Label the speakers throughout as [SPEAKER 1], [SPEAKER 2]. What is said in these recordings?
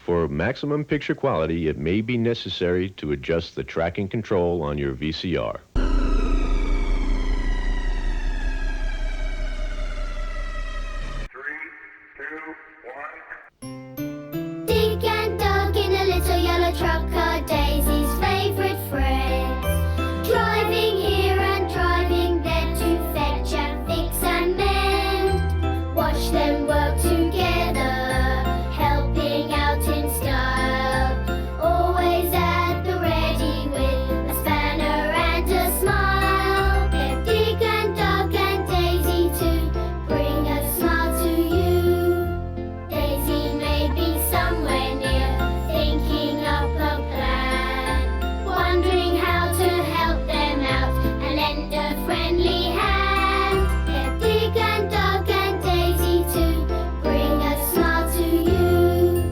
[SPEAKER 1] For maximum picture quality, it may be necessary to adjust the tracking control on your VCR.
[SPEAKER 2] Dick and Doug in a little yellow truck are Daisy's favourite friends. Driving here and driving there to fetch and fix and mend. Watch them work together, helping out in style. Always at the ready with a spanner and a smile. They're Dick and Doug and Daisy to bring a smile to you. Daisy may be somewhere near, thinking up a plan, wondering how to help them out and lend a friendly hand. They're Dick and Doug and Daisy to bring a smile to you.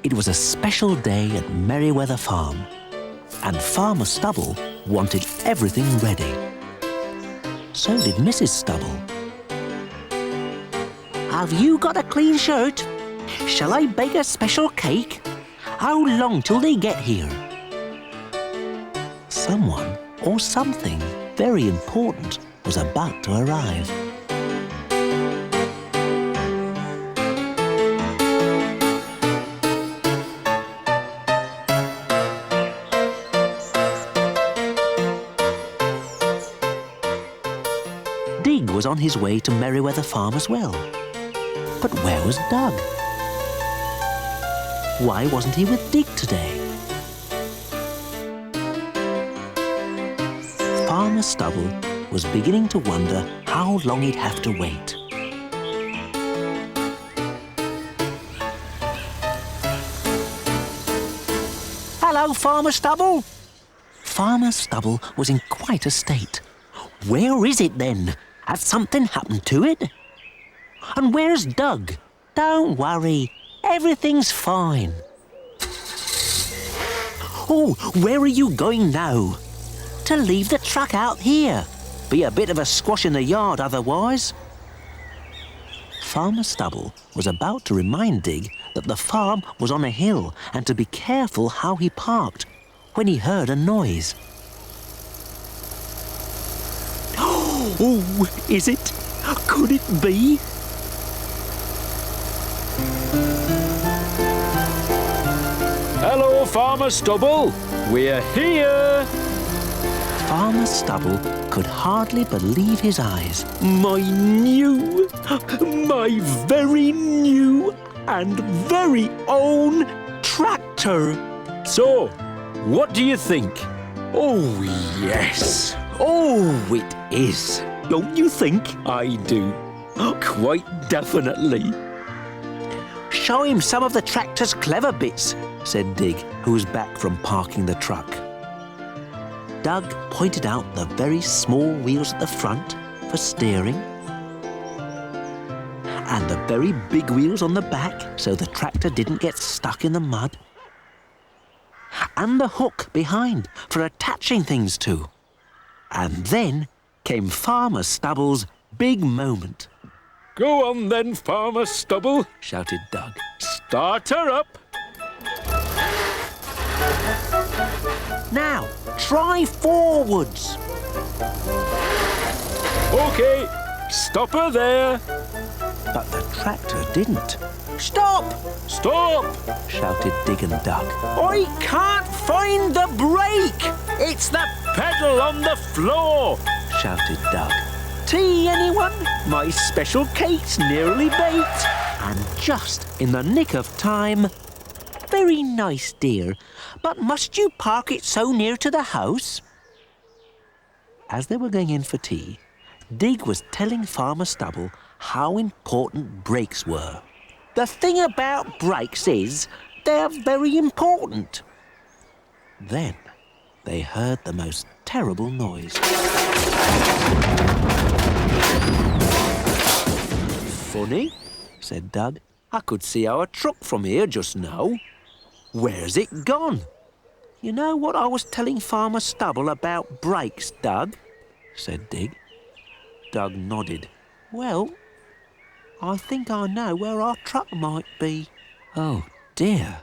[SPEAKER 3] It was a special day at Merryweather Farm, and Farmer Stubble wanted everything ready. So did Mrs. Stubble. Have you got a clean shirt? Shall I bake a special cake? How long till they get here? Someone or something very important was about to arrive. Dig was on his way to Merryweather Farm as well. But where was Doug? Why wasn't he with Dig today? Farmer Stubble was beginning to wonder how long he'd have to wait. Hello, Farmer Stubble. Farmer Stubble was in quite a state. Where is it then? Has something happened to it? And where's Doug? Don't worry, everything's fine. Oh, where are you going now? To leave the truck out here. Be a bit of a squash in the yard otherwise. Farmer Stubble was about to remind Dig that the farm was on a hill and to be careful how he parked when he heard a noise. Oh, is it? Could it be?
[SPEAKER 4] Hello, Farmer Stubble. We're here.
[SPEAKER 3] Farmer Stubble could hardly believe his eyes.
[SPEAKER 4] My very new and very own tractor. So, what do you think?
[SPEAKER 3] Oh, yes. Oh, it is.
[SPEAKER 4] Don't you think? I do. Quite definitely.
[SPEAKER 3] Show him some of the tractor's clever bits, said Dig, who was back from parking the truck. Doug pointed out the very small wheels at the front for steering, and the very big wheels on the back so the tractor didn't get stuck in the mud, and the hook behind for attaching things to. And then came Farmer Stubble's big moment.
[SPEAKER 4] Go on then, Farmer Stubble,
[SPEAKER 3] shouted Doug.
[SPEAKER 4] Start her up.
[SPEAKER 3] Now, try forwards.
[SPEAKER 4] OK, stop her there.
[SPEAKER 3] But the tractor didn't. Stop!
[SPEAKER 4] Stop!
[SPEAKER 3] Shouted Dig and Doug.
[SPEAKER 4] I can't find the brake. It's the pedal on the floor,
[SPEAKER 3] shouted Doug.
[SPEAKER 4] Tea, anyone? My special cake's nearly baked.
[SPEAKER 3] And just in the nick of time... Very nice, dear, but must you park it so near to the house? As they were going in for tea, Dig was telling Farmer Stubble how important brakes were. The thing about brakes is they're very important. Then they heard the most terrible noise.
[SPEAKER 4] Funny, said Doug. I could see our truck from here just now. Where's it gone?
[SPEAKER 3] You know what I was telling Farmer Stubble about brakes, Doug? Said Dig. Doug nodded. Well, I think I know where our truck might be. Oh, dear.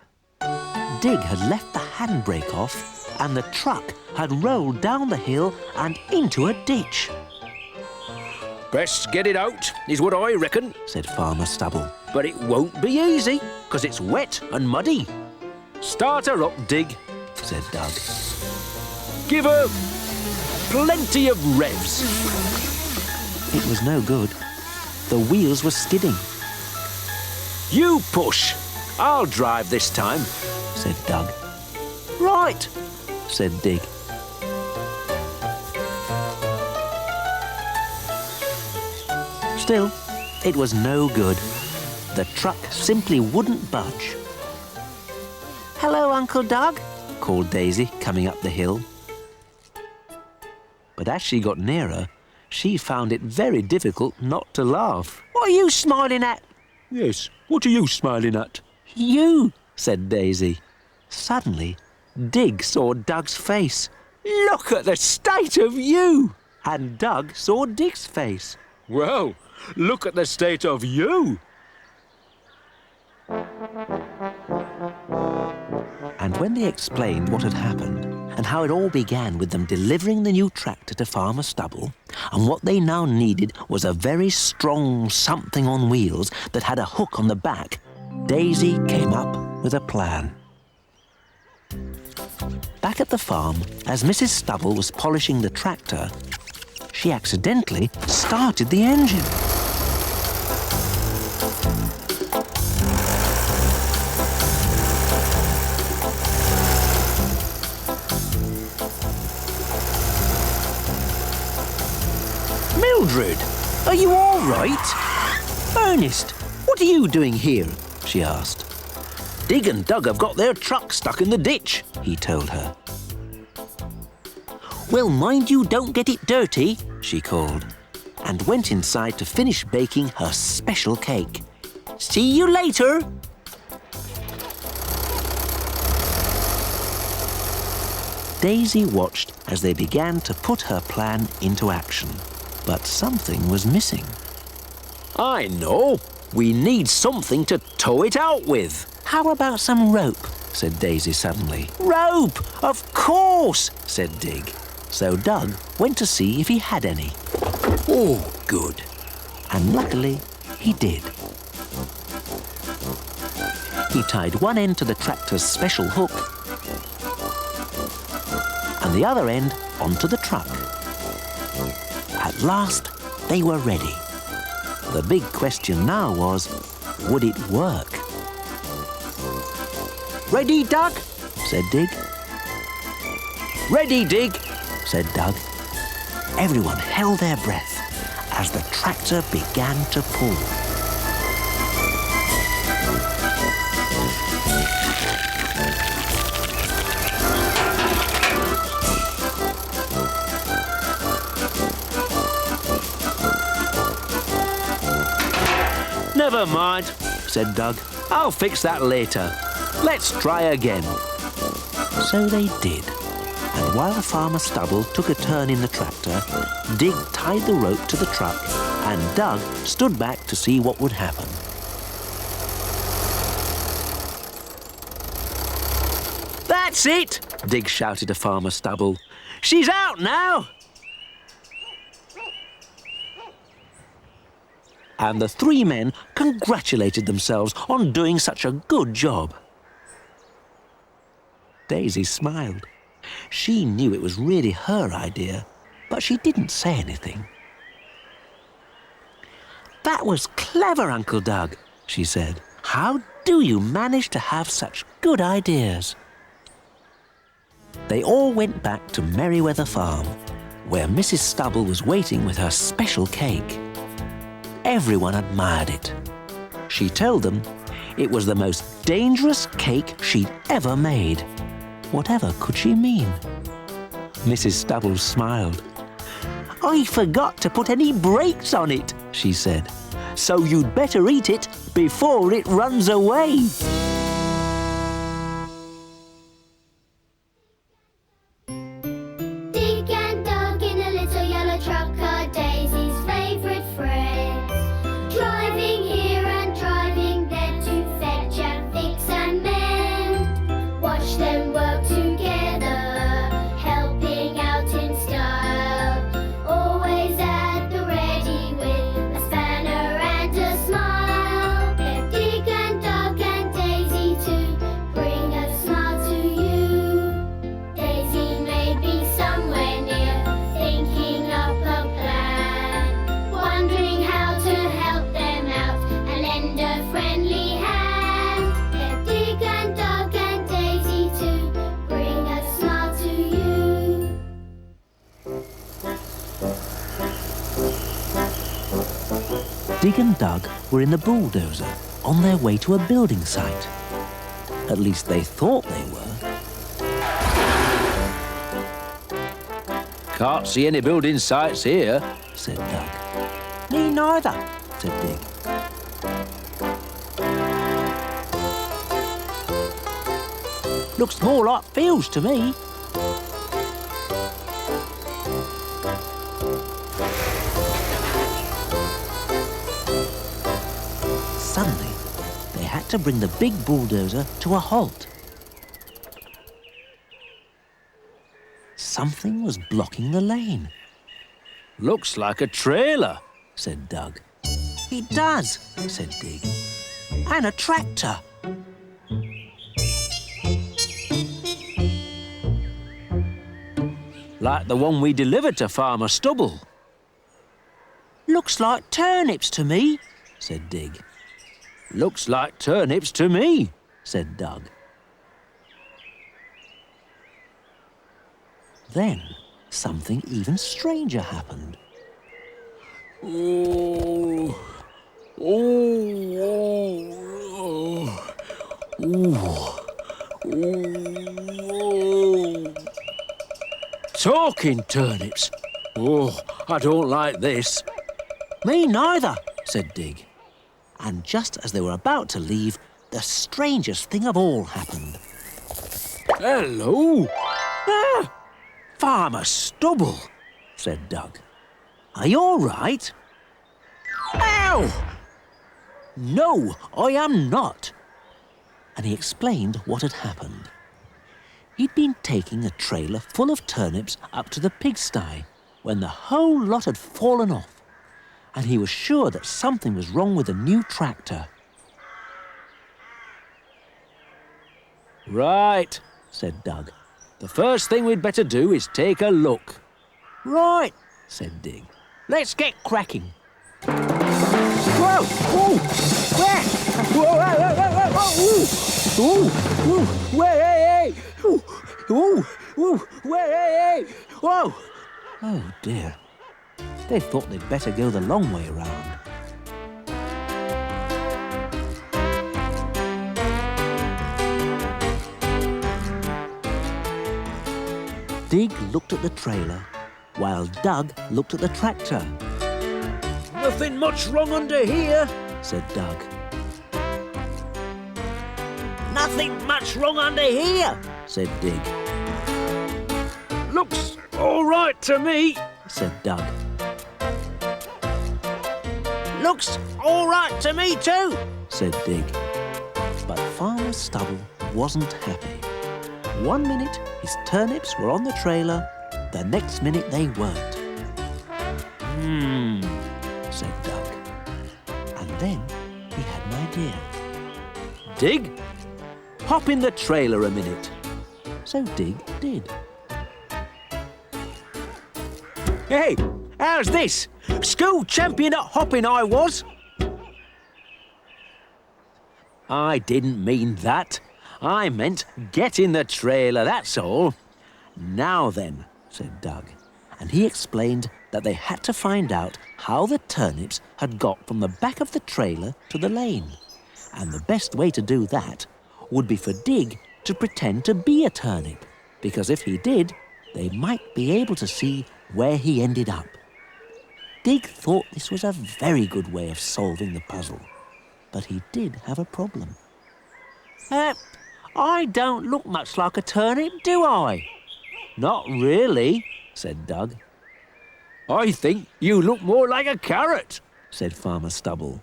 [SPEAKER 3] Dig had left the handbrake off and the truck had rolled down the hill and into a ditch.
[SPEAKER 4] Best get it out, is what I reckon,
[SPEAKER 3] Said Farmer Stubble.
[SPEAKER 4] but it won't be easy, 'cause it's wet and muddy. Start her up, Dig.
[SPEAKER 3] Said Doug.
[SPEAKER 4] Give her plenty of revs.
[SPEAKER 3] It was no good. The wheels were skidding,
[SPEAKER 4] You push. I'll drive this time.
[SPEAKER 3] said Doug. Right, said Dig. Still, it was no good. The truck simply wouldn't budge. Hello, Uncle Doug, called Daisy, coming up the hill. But as she got nearer, she found it very difficult not to laugh. What are you smiling at?
[SPEAKER 4] Yes, what are you smiling at?
[SPEAKER 3] You, said Daisy. Suddenly, Dig saw Doug's face.
[SPEAKER 4] Look at the state of you.
[SPEAKER 3] And Doug saw Dig's face.
[SPEAKER 4] Well, look at the state of you.
[SPEAKER 3] And when they explained what had happened and how it all began with them delivering the new tractor to Farmer Stubble, and what they now needed was a very strong something on wheels that had a hook on the back, Daisy came up with a plan. Back at the farm, as Mrs. Stubble was polishing the tractor, she accidentally started the engine. Mildred, are you all right? Ernest, what are you doing here? She asked. Dig and Doug have got their truck stuck in the ditch, he told her. Well, mind you don't get it dirty, she called, and went inside to finish baking her special cake. See you later. Daisy watched as they began to put her plan into action, but something was missing.
[SPEAKER 4] I know. We need something to tow it out with.
[SPEAKER 3] How about some rope? Said Daisy suddenly. Rope! Of course, said Dig. So Doug went to see if he had any.
[SPEAKER 4] Oh, good.
[SPEAKER 3] And luckily, he did. He tied one end to the tractor's special hook and the other end onto the truck. At last, they were ready. The big question now was, would it work? Ready, Doug? Said Dig.
[SPEAKER 4] Ready, Dig.
[SPEAKER 3] Said Doug. Everyone held their breath as the tractor began to pull.
[SPEAKER 4] Never mind, said Doug. I'll fix that later. Let's try again.
[SPEAKER 3] So they did. And while Farmer Stubble took a turn in the tractor, Dig tied the rope to the truck and Doug stood back to see what would happen.
[SPEAKER 4] That's it, Dig shouted to Farmer Stubble. She's out now.
[SPEAKER 3] And the three men congratulated themselves on doing such a good job. Daisy smiled. She knew it was really her idea, but she didn't say anything. That was clever, Uncle Doug, she said. How do you manage to have such good ideas? They all went back to Merryweather Farm, where Mrs. Stubble was waiting with her special cake. Everyone admired it. She told them it was the most dangerous cake she'd ever made. Whatever could she mean? Mrs. Stubble smiled. I forgot to put any brakes on it, she said. So you'd better eat it before it runs away.
[SPEAKER 2] Dig and Dug in a little yellow truck are Daisy's favourite friends. Driving here and driving there to fetch and fix
[SPEAKER 3] Dig and Doug were in the bulldozer on their way to a building site. At least they thought they were.
[SPEAKER 4] Can't see any building sites here,
[SPEAKER 3] Said Doug. Me neither, said Dig. Looks more like fields to me. Suddenly, they had to bring the big bulldozer to a halt. Something was blocking the lane,
[SPEAKER 4] Looks like a trailer.
[SPEAKER 3] said Doug. It does, said Dig. And a tractor.
[SPEAKER 4] Like the one we delivered to Farmer Stubble.
[SPEAKER 3] Looks like turnips to me, said Dig.
[SPEAKER 4] Looks like turnips to me.
[SPEAKER 3] Said Doug. Then something even stranger happened.
[SPEAKER 4] Oh, Talking turnips. Oh, I don't like this.
[SPEAKER 3] Me neither, said Dig. And just as they were about to leave, the strangest thing of all happened.
[SPEAKER 4] Hello.
[SPEAKER 3] Ah! Farmer Stubble, said Doug. Are you all right? Ow! No, I am not. And he explained what had happened. He'd been taking a trailer full of turnips up to the pigsty when the whole lot had fallen off, and he was sure that something was wrong with the new tractor.
[SPEAKER 4] Right,
[SPEAKER 3] Said Doug.
[SPEAKER 4] the first thing we'd better do is take a look.
[SPEAKER 3] Right, said Dig. Let's get cracking. Whoa! Whoa! Where? Whoa! Whoa! Whoa! Whoa! Whoa! Whoa! Hey! Whoa! Whoa! Whoa! Hey! Whoa! Oh dear. They thought they'd better go the long way around. Dig looked at the trailer, while Doug looked at the tractor.
[SPEAKER 4] Nothing much wrong under here.
[SPEAKER 3] Said Doug. Nothing much wrong under here, said Dig.
[SPEAKER 4] Looks all right to me.
[SPEAKER 3] Said Doug. Looks all right to me too, said Dig. But Farmer Stubble wasn't happy. One minute his turnips were on the trailer, the next minute they weren't. Said Doug. And then he had an idea.
[SPEAKER 4] Dig, hop in the trailer a minute.
[SPEAKER 3] So Dig did.
[SPEAKER 4] Hey, how's this? School champion at hopping I was. I didn't mean that. I meant get in the trailer, that's all.
[SPEAKER 3] Now then, said Doug, and he explained that they had to find out how the turnips had got from the back of the trailer to the lane. And the best way to do that would be for Dig to pretend to be a turnip, because if he did, they might be able to see where he ended up. Dig thought this was a very good way of solving the puzzle, but he did have a problem. I don't look much like a turnip, do I?
[SPEAKER 4] Not really,
[SPEAKER 3] Said Doug.
[SPEAKER 4] I think you look more like a carrot.
[SPEAKER 3] Said Farmer Stubble.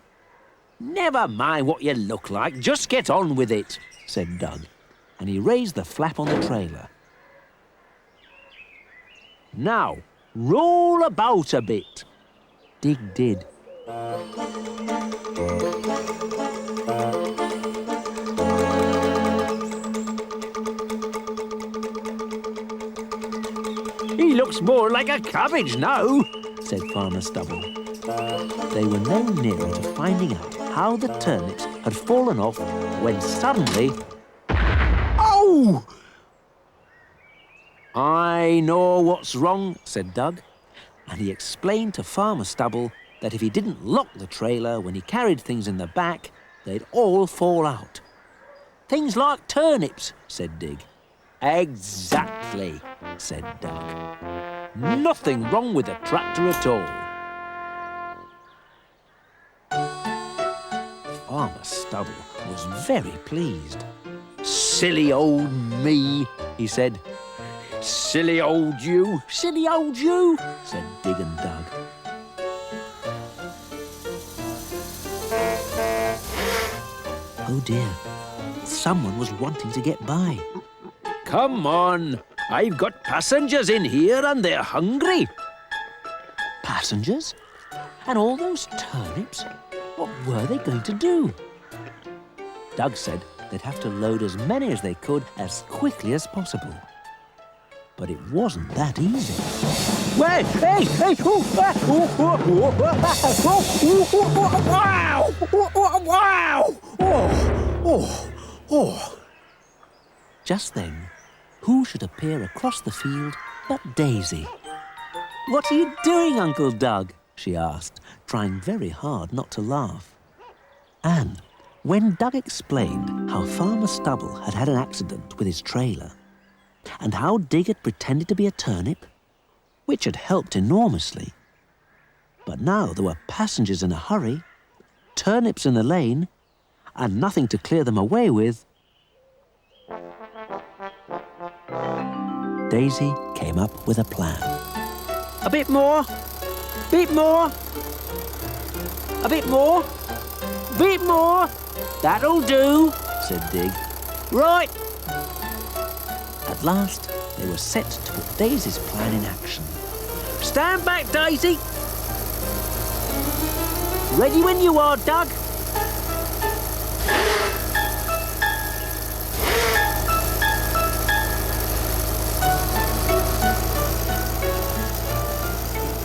[SPEAKER 4] Never mind what you look like, just get on with it.
[SPEAKER 3] Said Doug, and he raised the flap on the trailer.
[SPEAKER 4] Now, roll about a bit.
[SPEAKER 3] Dig did.
[SPEAKER 4] He looks more like a cabbage now,
[SPEAKER 3] said Farmer Stubble. They were no nearer to finding out how the turnips had fallen off when suddenly...
[SPEAKER 4] Oh!
[SPEAKER 3] I know what's wrong, said Doug, and he explained to Farmer Stubble that if he didn't lock the trailer when he carried things in the back, they'd all fall out. "Things like turnips," said Dig. "Exactly," said Doug. "Nothing wrong with the tractor at all." Farmer Stubble was very pleased. "Silly old me," he said. "Silly old you, silly old you," said Dig and Doug. Oh dear, someone was wanting to get by. "Come on, I've got passengers in here and they're hungry." Passengers? And all those turnips? What were they going to do? Doug said they'd have to load as many as they could as quickly as possible. But it wasn't that easy. Wait, hey, hey, wow! Wow! Just then, who should appear across the field but Daisy? "What are you doing, Uncle Doug?" she asked, trying very hard not to laugh. And when Doug explained how Farmer Stubble had had an accident with his trailer, and how Dig had pretended to be a turnip, which had helped enormously, but now there were passengers in a hurry, turnips in the lane, and nothing to clear them away with, Daisy came up with a plan. "A bit more, bit more, a bit more, bit more. That'll do," said Dig. "Right." At last, they were set to put Daisy's plan in action. "Stand back, Daisy." "Ready when you are, Doug."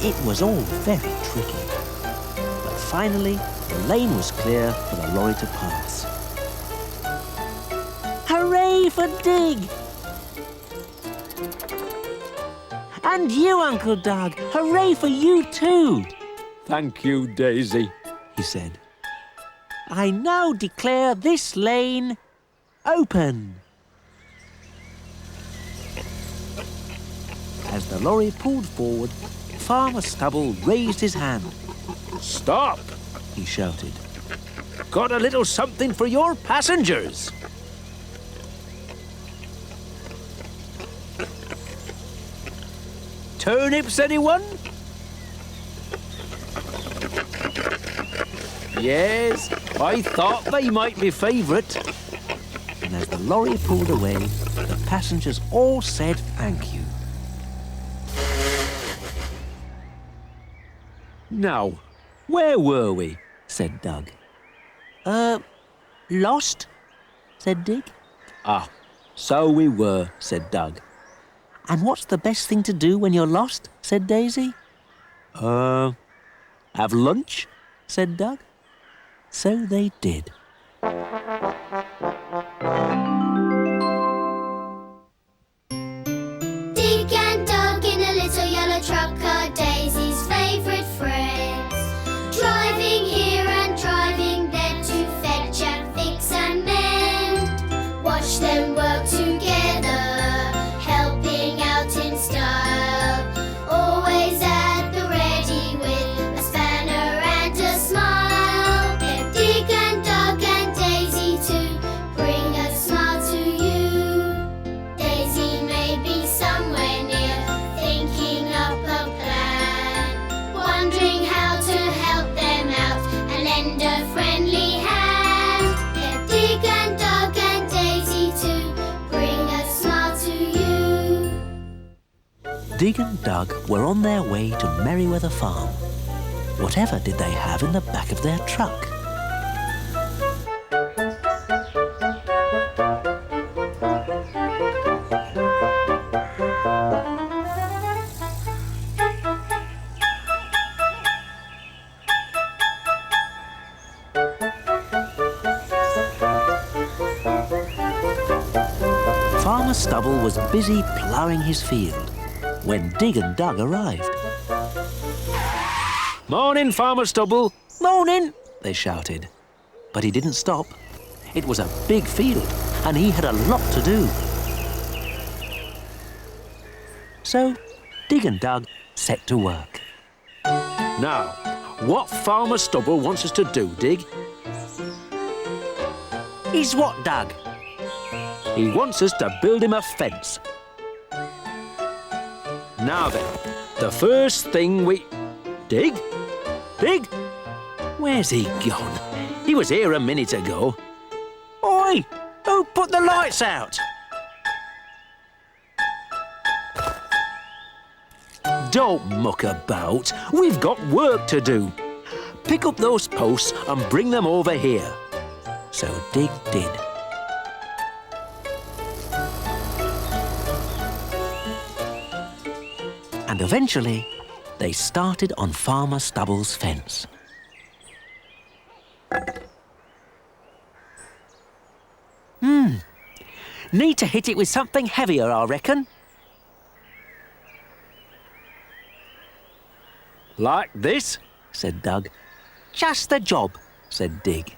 [SPEAKER 3] It was all very tricky. But finally, the lane was clear for the lorry to pass. "Hooray for Dig!" "And you, Uncle Doug! Hooray for you too!" "Thank you, Daisy," he said. "I now declare this lane open." As the lorry pulled forward, Farmer Stubble raised his hand. "Stop!" he shouted. "Got a little something for your passengers." "Turnips, anyone?" "Yes, I thought they might be favourite." And as the lorry pulled away, the passengers all said thank you. "Now, where were we?" said Doug. Lost?" said Dig. "Ah, so we were," said Doug. "And what's the best thing to do when you're lost?" said Daisy. Have lunch?" said Doug. So they did.
[SPEAKER 2] Dig and Doug in a little yellow truck are Daisy's favourite friends. Driving here and driving there to fetch and fix and mend. Watch them work together, helping out in style. Always at the ready with a spanner and a smile. They're Dig and Doug and Daisy to bring a smile to you. Daisy may be somewhere near, thinking up a plan, wondering how to help them out and lend a friendly hand. They're Dig and Doug and Daisy to bring a smile to you.
[SPEAKER 3] Dig and Doug were on their way to Merryweather Farm. Whatever did they have in the back of their truck? Farmer Stubble was busy ploughing his field when Dig and Doug arrived.
[SPEAKER 4] Morning, Farmer Stubble.
[SPEAKER 3] Morning, they shouted. But he didn't stop. It was a big field, and he had a lot to do. So, Dig and Dug set to work.
[SPEAKER 4] Now, what Farmer Stubble wants us to do, Dig?
[SPEAKER 3] Is what, Dug?
[SPEAKER 4] He wants us to build him a fence. Now then, the first thing we... Dig? Dig? Where's he gone? He was here a minute ago.
[SPEAKER 3] Oi! Who put the lights out?
[SPEAKER 4] Don't muck about. We've got work to do. Pick up those posts and bring them over here.
[SPEAKER 3] So Dig did. And eventually, they started on Farmer Stubble's fence. Need to hit it with something heavier, I reckon.
[SPEAKER 4] Like this?
[SPEAKER 3] Said Dug. Just the job, said Dig.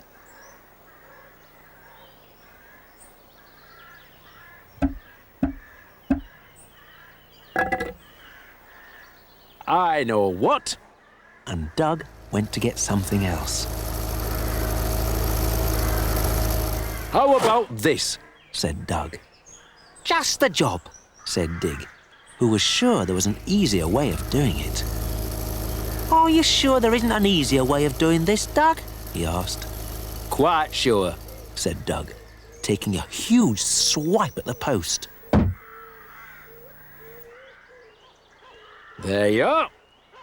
[SPEAKER 4] I know what.
[SPEAKER 3] And Dug went to get something else.
[SPEAKER 4] How about this?
[SPEAKER 3] Said Dug. Just the job, said Dig, who was sure there was an easier way of doing it. Are you sure there isn't an easier way of doing this, Dug? He asked.
[SPEAKER 4] Quite sure,
[SPEAKER 3] said Dug, taking a huge swipe at the post.
[SPEAKER 4] There you are.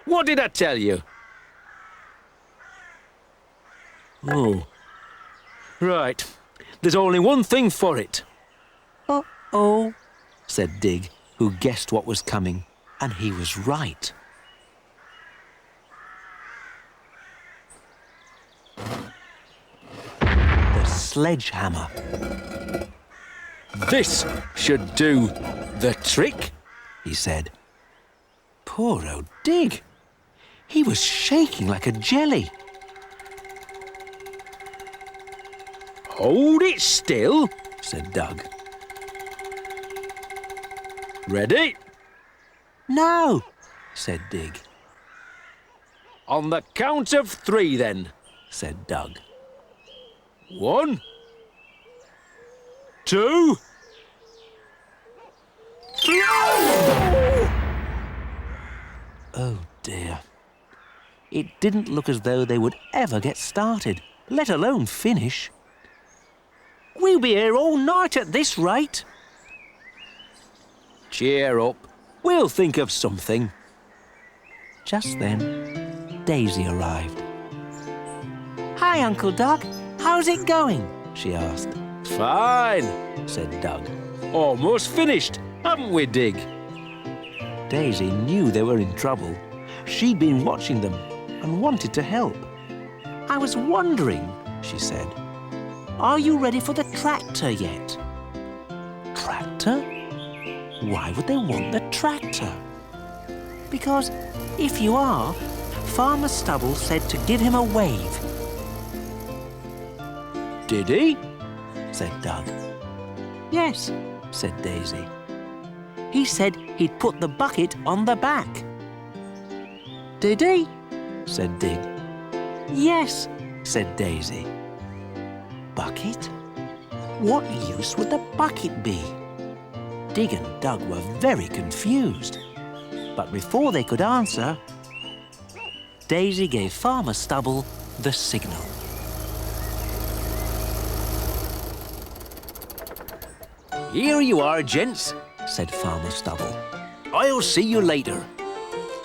[SPEAKER 4] What did I tell you? Oh. Right. There's only one thing for it.
[SPEAKER 3] Uh-oh, said Dig, who guessed what was coming, and he was right. The sledgehammer.
[SPEAKER 4] This should do the trick,
[SPEAKER 3] he said. Poor old Dig. He was shaking like a jelly.
[SPEAKER 4] Hold it still,
[SPEAKER 3] said Dug.
[SPEAKER 4] Ready?
[SPEAKER 3] No, said Dig.
[SPEAKER 4] On the count of 3 then,
[SPEAKER 3] said Dug.
[SPEAKER 4] 1, 2, 3.
[SPEAKER 3] Oh dear. It didn't look as though they would ever get started, let alone finish. We'll be here all night at this rate.
[SPEAKER 4] Cheer up. We'll think of something.
[SPEAKER 3] Just then, Daisy arrived. Hi, Uncle Dug. How's it going? She asked.
[SPEAKER 4] Fine,
[SPEAKER 3] said Dug.
[SPEAKER 4] Almost finished, haven't we, Dig?
[SPEAKER 3] Daisy knew they were in trouble. She'd been watching them and wanted to help. I was wondering, she said, are you ready for the tractor yet? Tractor? Why would they want the tractor? Because if you are, Farmer Stubble said to give him a wave.
[SPEAKER 4] Did he?
[SPEAKER 3] Said Dug. Yes, said Daisy. He said he'd put the bucket on the back. Did he? Said Dig. Yes, said Daisy. Bucket? What use would the bucket be? Dig and Dug were very confused. But before they could answer, Daisy gave Farmer Stubble the signal.
[SPEAKER 4] Here you are, gents,
[SPEAKER 3] said Farmer Stubble.
[SPEAKER 4] I'll see you later.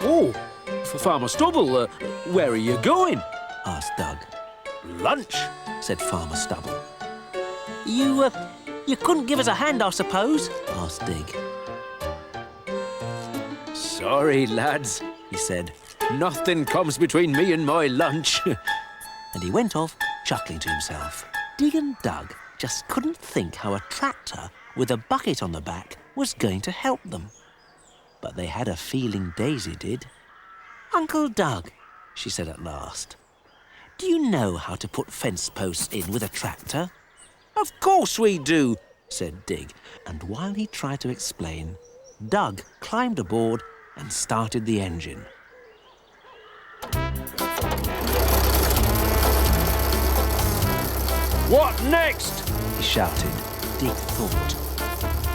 [SPEAKER 4] Oh, Farmer Stubble, where are you going?
[SPEAKER 3] Asked Dug.
[SPEAKER 4] Lunch,
[SPEAKER 3] said Farmer Stubble. You couldn't give us a hand, I suppose? Asked Dig.
[SPEAKER 4] Sorry, lads, he said. Nothing comes between me and my lunch.
[SPEAKER 3] And he went off, chuckling to himself. Dig and Dug just couldn't think how a tractor with a bucket on the back was going to help them. But they had a feeling Daisy did. Uncle Dug, she said at last. "Do you know how to put fence posts in with a tractor?" "Of course we do," said Dig, and while he tried to explain, Doug climbed aboard and started the engine.
[SPEAKER 4] What next?
[SPEAKER 3] He shouted. Dig thought.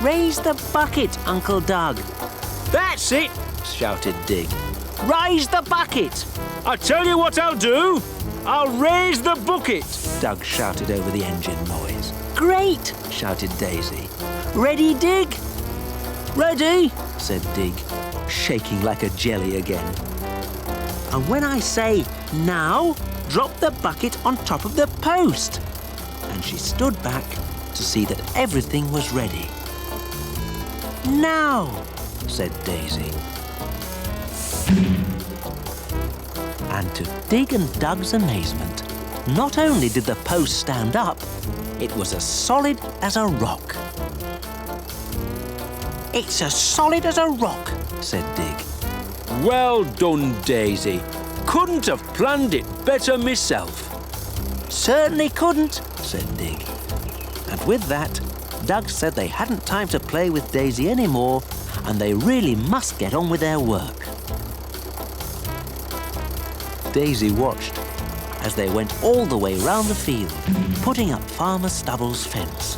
[SPEAKER 3] "Raise the bucket, Uncle Doug,"
[SPEAKER 4] That's it!
[SPEAKER 3] shouted Dig. "Raise the bucket!"
[SPEAKER 4] I tell you what I'll do. I'll raise the bucket.
[SPEAKER 3] Doug shouted over the engine noise. "Great!" shouted Daisy. "Ready, Dig?" "Ready," said Dig, shaking like a jelly again. "And when I say now, drop the bucket on top of the post." And she stood back to see that everything was ready. "Now," said Daisy. And to Dig and Doug's amazement, not only did the post stand up, it was as solid as a rock. "It's as solid as a rock," said Dig.
[SPEAKER 4] Well done, Daisy. Couldn't have planned it better myself.
[SPEAKER 3] "Certainly couldn't," said Dig. And with that, Doug said they hadn't time to play with Daisy anymore, and they really must get on with their work. Daisy watched as they went all the way round the field, putting up Farmer Stubble's fence.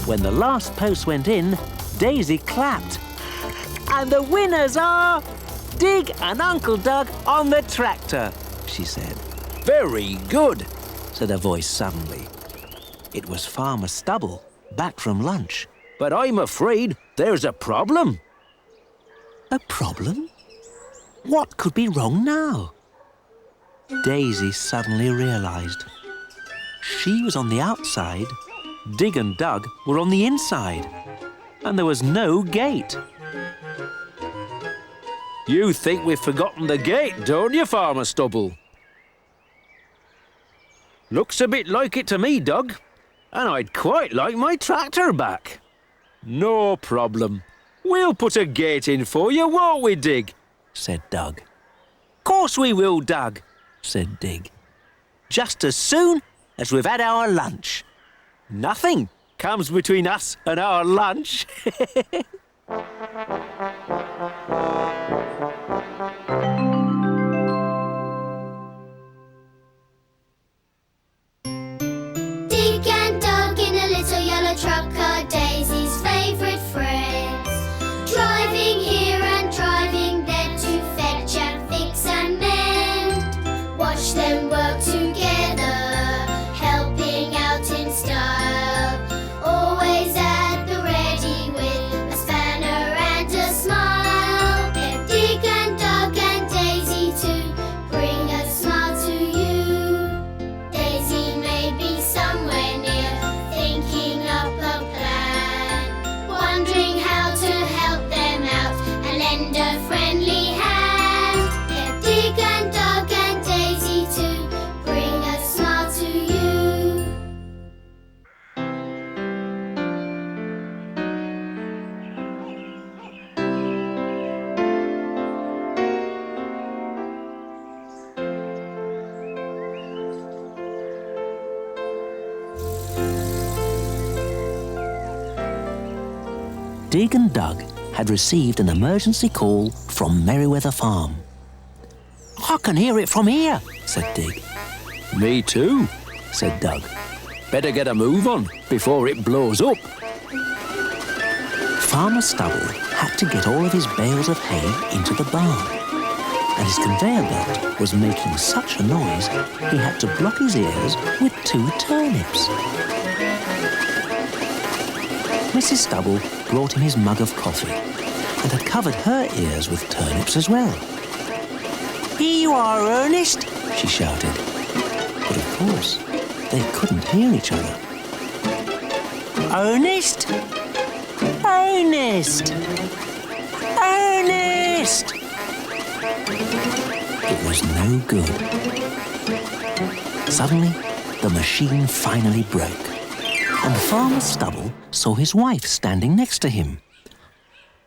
[SPEAKER 3] When the last post went in, Daisy clapped. "And the winners are Dig and Uncle Doug on the tractor," she said.
[SPEAKER 4] Very good.
[SPEAKER 3] Said a voice suddenly. It was Farmer Stubble, back from lunch.
[SPEAKER 4] But I'm afraid there's a problem.
[SPEAKER 3] A problem? What could be wrong now? Daisy suddenly realized. She was on the outside, Dig and Doug were on the inside, and there was no gate.
[SPEAKER 4] You think we've forgotten the gate, don't you, Farmer Stubble? Looks a bit like it to me, Doug. And I'd quite like my tractor back. No problem. We'll put a gate in for you, won't we, Dig?
[SPEAKER 3] Said Doug. "Course we will, Doug," said Dig. "Just as soon as we've had our lunch. Nothing comes between us and our lunch."
[SPEAKER 2] Dig and Doug in a little yellow truck are Daisy's favourite friends. Driving here and driving there to fetch and fix and mend. Watch them work together, helping out in style. Always at the ready with a spanner and a smile. They're Dig and Doug and Daisy to bring a smile to you. Daisy may be somewhere near, thinking up a plan, wondering how to help them out and lend a friendly hand. They're Dig and Doug and Daisy to bring a smile to you.
[SPEAKER 3] Dig and Doug had received an emergency call from Merriweather Farm. "I can hear it from here," said Dig.
[SPEAKER 4] Me too,
[SPEAKER 3] Said Doug.
[SPEAKER 4] Better get a move on before it blows up.
[SPEAKER 3] Farmer Stubble had to get all of his bales of hay into the barn, and his conveyor belt was making such a noise he had to block his ears with 2 turnips. Mrs. Stubble brought him his mug of coffee and had covered her ears with turnips as well. "Here you are, Ernest," she shouted. But of course, they couldn't hear each other. Ernest? Ernest! Ernest! It was no good. Suddenly, the machine finally broke, and Farmer Stubble saw his wife standing next to him.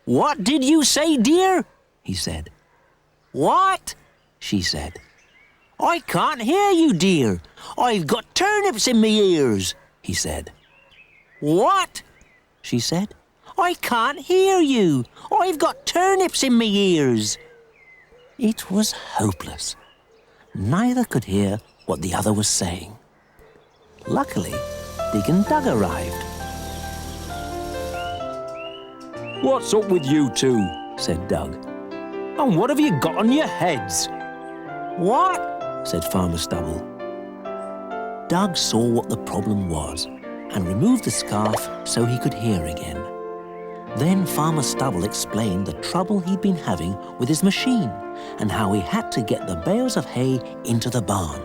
[SPEAKER 3] "What did you say, dear?" he said. "What?" she said. "I can't hear you, dear. I've got turnips in my ears," he said. "What?" she said. "I can't hear you. I've got turnips in my ears." It was hopeless. Neither could hear what the other was saying. Luckily, Dig and Dug arrived.
[SPEAKER 4] What's up with you two? Said Dug. And what have you got on your heads?
[SPEAKER 3] "What?" said Farmer Stubble. Dug saw what the problem was and removed the scarf so he could hear again. Then Farmer Stubble explained the trouble he'd been having with his machine and how he had to get the bales of hay into the barn.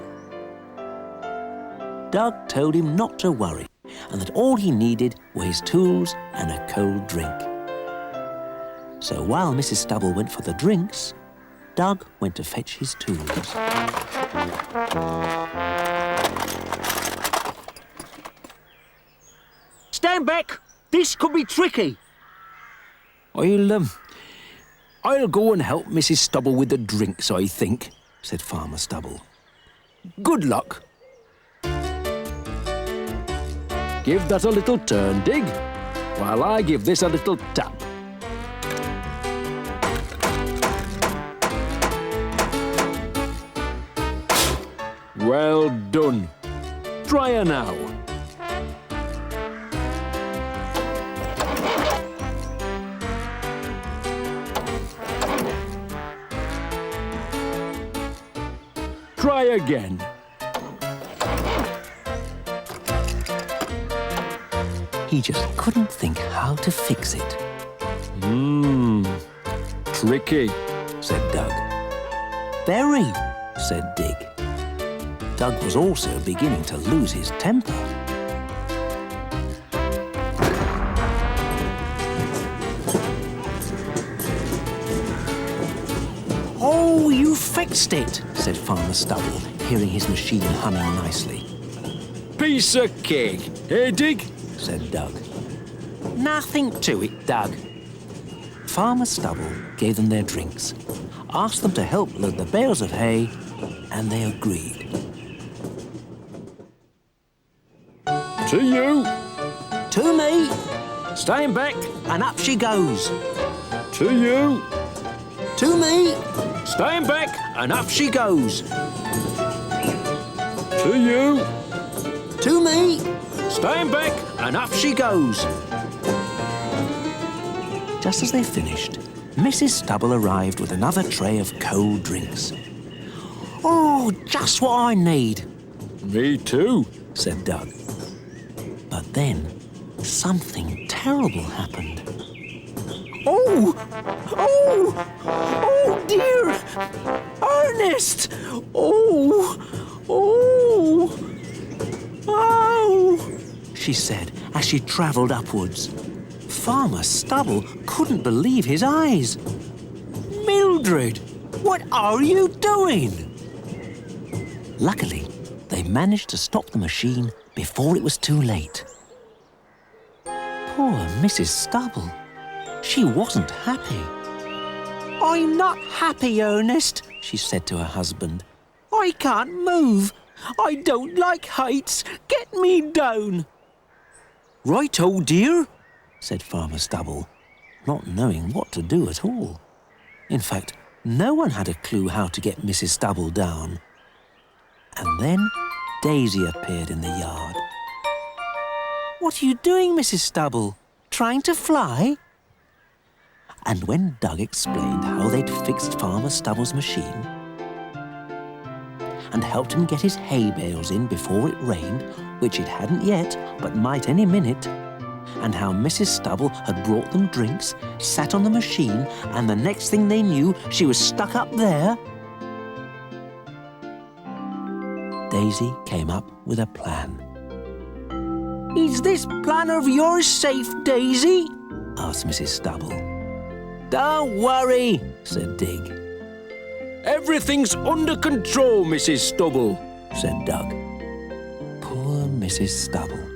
[SPEAKER 3] Dug told him not to worry and that all he needed were his tools and a cold drink. So while Mrs. Stubble went for the drinks, Dug went to fetch his tools.
[SPEAKER 4] Stand back! This could be tricky. I'll go and help Mrs. Stubble with the drinks, I think, said Farmer Stubble. Good luck. Give that a little turn, Dig, while I give this a little tap. Well done. Try her now. Try again.
[SPEAKER 3] He just couldn't think how to fix it.
[SPEAKER 4] Tricky, said Dug.
[SPEAKER 3] "Very," said Dig. Dug was also beginning to lose his temper. "Oh, you fixed it," said Farmer Stubble, hearing his machine humming nicely.
[SPEAKER 4] Piece of cake, eh, Dig?
[SPEAKER 3] said Dug. "Nothing to it, Dug." Farmer Stubble gave them their drinks, asked them to help load the bales of hay, and they agreed.
[SPEAKER 4] To you.
[SPEAKER 3] "To me,"
[SPEAKER 4] Stand back.
[SPEAKER 3] and up she goes.
[SPEAKER 4] To you.
[SPEAKER 3] "To me,"
[SPEAKER 4] Stand back.
[SPEAKER 3] and up she goes.
[SPEAKER 4] To you.
[SPEAKER 3] "To me,"
[SPEAKER 4] Stand back.
[SPEAKER 3] and up she goes. Just as they finished, Mrs. Stubble arrived with another tray of cold drinks. "Oh, just what I need,"
[SPEAKER 4] Me too.
[SPEAKER 3] said Dug. But then something terrible happened. "Oh! Oh! Oh, dear! Ernest! Oh! Oh! Oh!" she said as she travelled upwards. Farmer Stubble couldn't believe his eyes. "Mildred, what are you doing?" Luckily, they managed to stop the machine before it was too late. Poor Mrs. Stubble. She wasn't happy. "I'm not happy, Ernest," she said to her husband. "I can't move. I don't like heights. Get me down." "Right-o, dear," said Farmer Stubble, not knowing what to do at all. In fact, no one had a clue how to get Mrs. Stubble down. And then Daisy appeared in the yard. "What are you doing, Mrs. Stubble? Trying to fly?" And when Dug explained how they'd fixed Farmer Stubble's machine and helped him get his hay bales in before it rained, which it hadn't yet, but might any minute, and how Mrs. Stubble had brought them drinks, sat on the machine, and the next thing they knew, she was stuck up there, Daisy came up with a plan. "Is this plan of yours safe, Daisy?" asked Mrs. Stubble. "Don't worry," said Dig.
[SPEAKER 4] Everything's under control, Mrs. Stubble,"
[SPEAKER 3] said Doug. Poor Mrs. Stubble.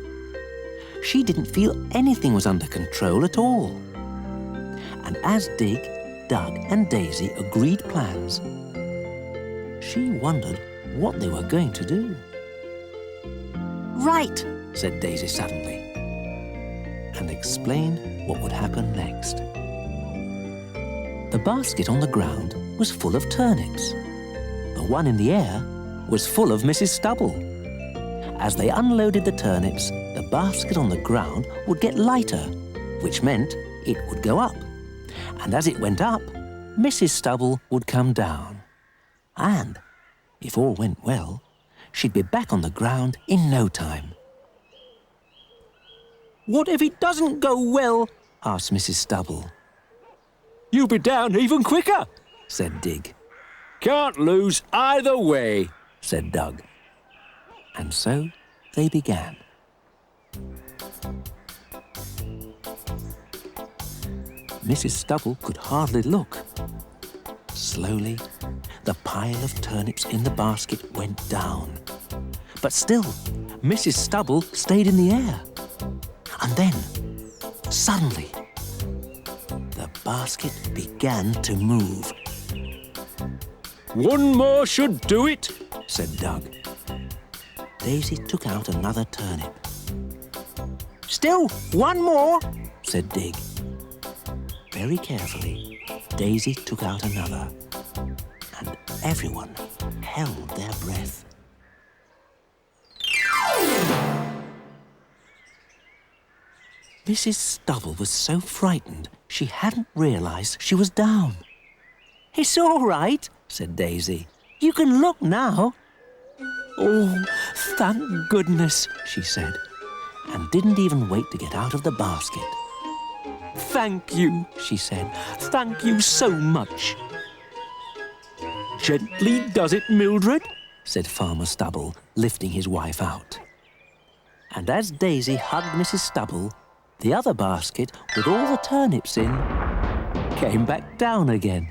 [SPEAKER 3] She didn't feel anything was under control at all. And as Dig, Doug and Daisy agreed plans, she wondered what they were going to do. "Right," said Daisy suddenly, and explained what would happen next. The basket on the ground was full of turnips. The one in the air was full of Mrs. Stubble. As they unloaded the turnips, the basket on the ground would get lighter, which meant it would go up. And as it went up, Mrs. Stubble would come down. And, if all went well, she'd be back on the ground in no time. "What if it doesn't go well?" asked Mrs. Stubble.
[SPEAKER 4] "You'll be down even quicker,"
[SPEAKER 3] said Dig.
[SPEAKER 4] "Can't lose either way,"
[SPEAKER 3] said Doug. And so they began. Mrs. Stubble could hardly look. Slowly, the pile of turnips in the basket went down. But still, Mrs. Stubble stayed in the air. And then, suddenly, the basket began to move.
[SPEAKER 4] "One more should do it,"
[SPEAKER 3] said Doug. Daisy took out another turnip. "Still one more," said Dig. Very carefully, Daisy took out another, and everyone held their breath. Mrs. Stubble was so frightened she hadn't realised she was down. "It's all right," said Daisy. "You can look now." "Oh, thank goodness," she said, and didn't even wait to get out of the basket. "Thank you," she said. "Thank you so much." "Gently does it, Mildred," said Farmer Stubble, lifting his wife out. And as Daisy hugged Mrs. Stubble, the other basket with all the turnips in came back down again.